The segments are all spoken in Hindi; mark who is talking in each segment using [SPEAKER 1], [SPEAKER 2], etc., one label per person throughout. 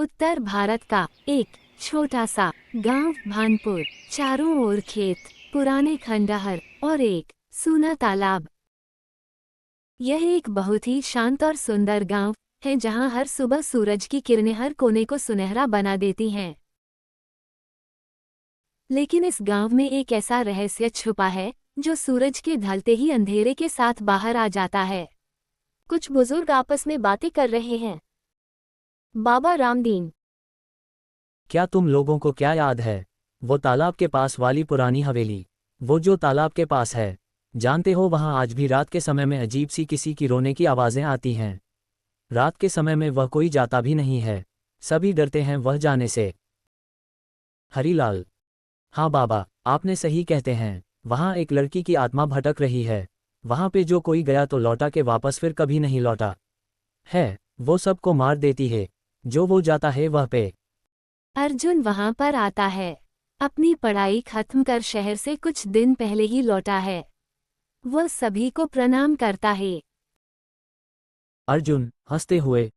[SPEAKER 1] उत्तर भारत का एक छोटा सा गांव भानपुर, चारों ओर खेत, पुराने खंडहर और एक सूना तालाब। यह एक बहुत ही शांत और सुंदर गांव है जहां हर सुबह सूरज की किरणें हर कोने को सुनहरा बना देती हैं। लेकिन इस गांव में एक ऐसा रहस्य छुपा है जो सूरज के ढलते ही अंधेरे के साथ बाहर आ जाता है। कुछ बुजुर्ग आपस में बातें कर रहे हैं। बाबा रामदीन,
[SPEAKER 2] क्या तुम लोगों को क्या याद है, वो तालाब के पास वाली पुरानी हवेली, वो जो तालाब के पास है, जानते हो वहाँ आज भी रात के समय में अजीब सी किसी की रोने की आवाज़ें आती हैं। रात के समय में वह कोई जाता भी नहीं है, सभी डरते हैं वह जाने से। हरीलाल, हाँ बाबा, आपने सही कहते हैं, वहाँ एक लड़की की आत्मा भटक रही है। वहाँ पे जो कोई गया तो लौटा के वापस फिर कभी नहीं लौटा है। वो सबको मार देती है जो वो जाता है वह पे।
[SPEAKER 1] अर्जुन वहां पर आता है। अपनी पढ़ाई खत्म कर शहर से कुछ दिन पहले ही लौटा है। वह सभी को प्रणाम करता है।
[SPEAKER 2] अर्जुन हंसते हुए,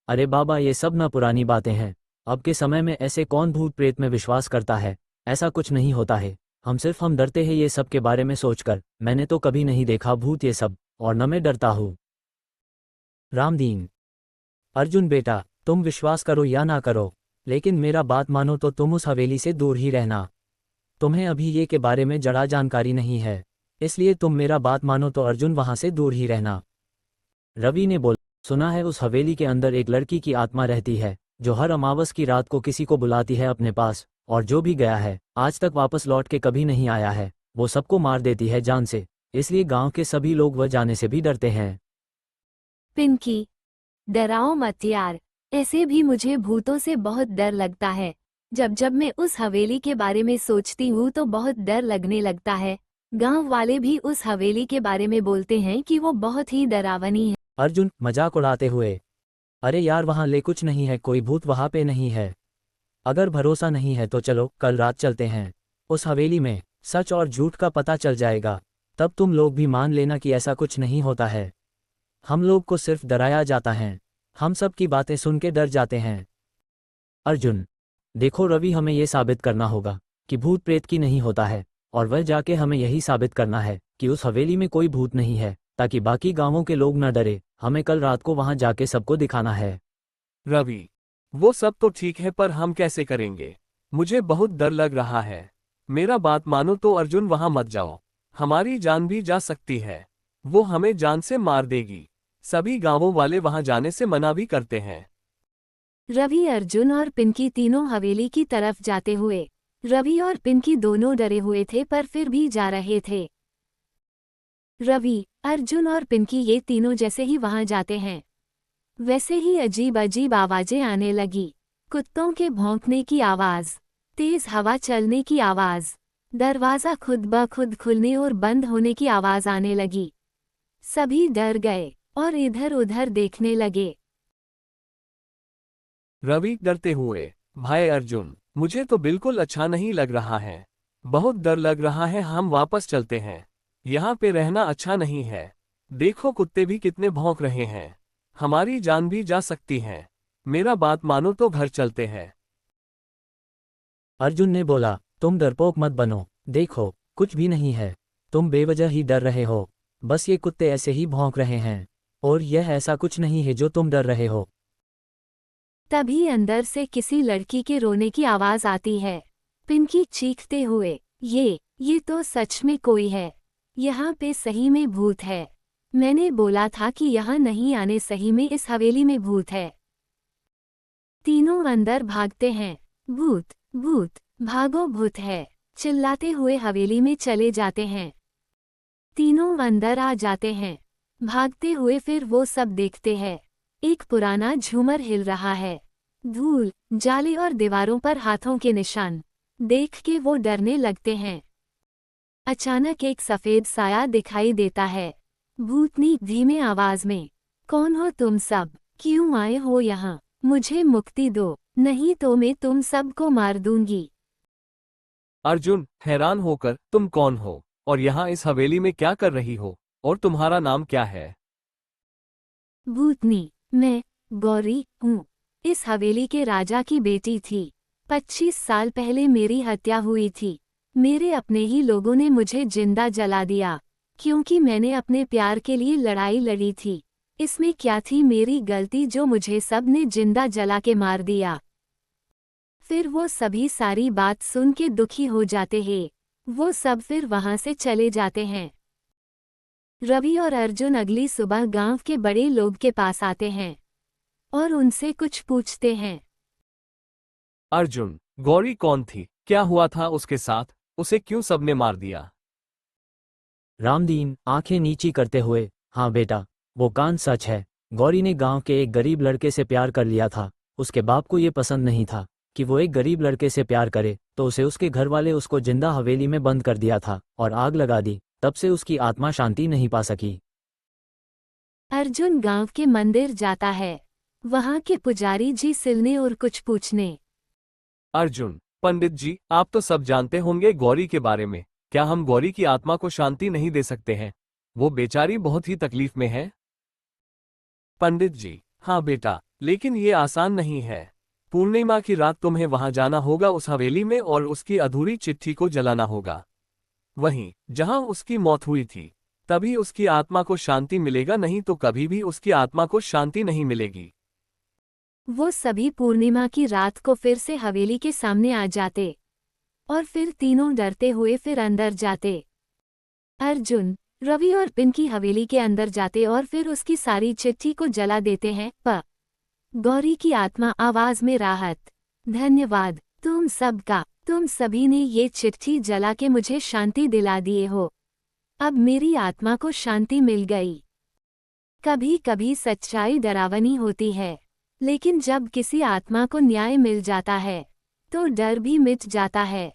[SPEAKER 2] अरे बाबा ये सब ना पुरानी बातें हैं। अब के समय में ऐसे कौन भूत प्रेत में विश्वास करता है, ऐसा कुछ नहीं होता है। हम डरते हैं ये सब के बारे में सोचकर। मैंने तो कभी नहीं देखा भूत ये सब, और न मैं डरता हूँ। रामदीन, अर्जुन बेटा, तुम विश्वास करो या ना करो, लेकिन मेरा बात मानो तो तुम उस हवेली से दूर ही रहना। तुम्हें अभी ये के बारे में जरा जानकारी नहीं है, इसलिए तुम मेरा बात मानो तो अर्जुन वहां से दूर ही रहना। रवि ने बोला, सुना है उस हवेली के अंदर एक लड़की की आत्मा रहती है जो हर अमावस की रात को किसी को बुलाती है अपने पास, और जो भी गया है आज तक वापस लौट के कभी नहीं आया है। वो सबको मार देती है जान से, इसलिए गांव के सभी लोग वह जाने से भी डरते हैं।
[SPEAKER 1] पिंकी, डराओ मत यार, ऐसे भी मुझे भूतों से बहुत डर लगता है। जब जब मैं उस हवेली के बारे में सोचती हूँ तो बहुत डर लगने लगता है। गांव वाले भी उस हवेली के बारे में बोलते हैं कि वो बहुत ही डरावनी है।
[SPEAKER 2] अर्जुन मजाक उड़ाते हुए, अरे यार वहाँ ले कुछ नहीं है, कोई भूत वहाँ पे नहीं है। अगर भरोसा नहीं है तो चलो कल रात चलते हैं उस हवेली में, सच और झूठ का पता चल जाएगा। तब तुम लोग भी मान लेना कि ऐसा कुछ नहीं होता है। हम लोग को सिर्फ डराया जाता है, हम सब की बातें सुन के डर जाते हैं। अर्जुन, देखो रवि, हमें यह साबित करना होगा कि भूत प्रेत की नहीं होता है, और वह जाके हमें यही साबित करना है कि उस हवेली में कोई भूत नहीं है, ताकि बाकी गांवों के लोग न डरे। हमें कल रात को वहां जाके सबको दिखाना है।
[SPEAKER 3] रवि, वो सब तो ठीक है पर हम कैसे करेंगे? मुझे बहुत डर लग रहा है। मेरा बात मानो तो अर्जुन वहां मत जाओ, हमारी जान भी जा सकती है। वो हमें जान से मार देगी। सभी गांवों वाले वहां जाने से मना भी करते हैं।
[SPEAKER 1] रवि, अर्जुन और पिंकी तीनों हवेली की तरफ जाते हुए। रवि और पिंकी दोनों डरे हुए थे पर फिर भी जा रहे थे। रवि, अर्जुन और पिंकी ये तीनों जैसे ही वहां जाते हैं वैसे ही अजीब अजीब आवाजें आने लगी। कुत्तों के भौंकने की आवाज, तेज हवा चलने की आवाज, दरवाजा खुद ब खुद खुलने और बंद होने की आवाज आने लगी। सभी डर गए और इधर उधर देखने लगे।
[SPEAKER 3] रवि डरते हुए, भाई अर्जुन, मुझे तो बिल्कुल अच्छा नहीं लग रहा है। बहुत डर लग रहा है, हम वापस चलते हैं। यहाँ पे रहना अच्छा नहीं है। देखो कुत्ते भी कितने भौंक रहे हैं, हमारी जान भी जा सकती है। मेरा बात मानो तो घर चलते हैं।
[SPEAKER 2] अर्जुन ने बोला, तुम डरपोक मत बनो, देखो कुछ भी नहीं है, तुम बेवजह ही डर रहे हो। बस ये कुत्ते ऐसे ही भौंक रहे हैं, और यह ऐसा कुछ नहीं है जो तुम डर रहे हो।
[SPEAKER 1] तभी अंदर से किसी लड़की के रोने की आवाज आती है। पिंकी चीखते हुए, ये तो सच में कोई है। यहाँ पे सही में भूत है। मैंने बोला था कि यहाँ नहीं आने, सही में इस हवेली में भूत है। तीनों अंदर भागते हैं। भूत भूत, भागो भूत है, चिल्लाते हुए हवेली में चले जाते हैं। तीनों अंदर आ जाते हैं। भागते हुए फिर वो सब देखते हैं। एक पुराना झूमर हिल रहा है। धूल, जाले और दीवारों पर हाथों के निशान देख के वो डरने लगते हैं। अचानक एक सफेद साया दिखाई देता है। भूतनी धीमे आवाज में, कौन हो तुम सब, क्यों आए हो यहाँ? मुझे मुक्ति दो, नहीं तो मैं तुम सबको मार दूंगी।
[SPEAKER 3] अर्जुन हैरान होकर, तुम कौन हो और यहाँ इस हवेली में क्या कर रही हो, और तुम्हारा नाम क्या है?
[SPEAKER 1] भूतनी, मैं गौरी हूँ। इस हवेली के राजा की बेटी थी। 25 साल पहले मेरी हत्या हुई थी। मेरे अपने ही लोगों ने मुझे जिंदा जला दिया, क्योंकि मैंने अपने प्यार के लिए लड़ाई लड़ी थी। इसमें क्या थी मेरी गलती जो मुझे सब ने जिंदा जला के मार दिया। फिर वो सभी सारी बात सुन के दुखी हो जाते हैं। वो सब फिर वहां से चले जाते हैं। रवि और अर्जुन अगली सुबह गांव के बड़े लोग के पास आते हैं और उनसे कुछ पूछते हैं।
[SPEAKER 3] अर्जुन, गौरी कौन थी? क्या हुआ था उसके साथ? उसे क्यों सबने मार दिया?
[SPEAKER 2] रामदीन आंखें नीची करते हुए, हाँ बेटा, वो कान सच है। गौरी ने गांव के एक गरीब लड़के से प्यार कर लिया था। उसके बाप को ये पसंद नहीं था कि वो एक गरीब लड़के से प्यार करे, तो उसे उसके घर वाले उसको जिंदा हवेली में बंद कर दिया था और आग लगा दी। तब से उसकी आत्मा शांति नहीं पा सकी।
[SPEAKER 1] अर्जुन गांव के मंदिर जाता है, वहां के पुजारी जी सिलने और कुछ पूछने।
[SPEAKER 3] अर्जुन, पंडित जी, आप तो सब जानते होंगे गौरी के बारे में। क्या हम गौरी की आत्मा को शांति नहीं दे सकते हैं? वो बेचारी बहुत ही तकलीफ में है। पंडित जी, हाँ बेटा, लेकिन ये आसान नहीं है। पूर्णिमा की रात तुम्हें वहां जाना होगा उस हवेली में, और उसकी अधूरी चिट्ठी को जलाना होगा वहीं जहां उसकी मौत हुई थी। तभी उसकी आत्मा को शांति मिलेगा, नहीं तो कभी भी उसकी आत्मा को शांति नहीं मिलेगी।
[SPEAKER 1] वो सभी पूर्णिमा की रात को फिर से हवेली के सामने आ जाते और फिर तीनों डरते हुए फिर अंदर जाते। अर्जुन, रवि और पिंकी हवेली के अंदर जाते और फिर उसकी सारी चिट्ठी को जला देते हैं। गौरी की आत्मा आवाज में राहत। धन्यवाद तुम सबका, तुम सभी ने ये चिट्ठी जला के मुझे शांति दिला दिए हो। अब मेरी आत्मा को शांति मिल गई। कभी कभी सच्चाई डरावनी होती है, लेकिन जब किसी आत्मा को न्याय मिल जाता है तो डर भी मिट जाता है।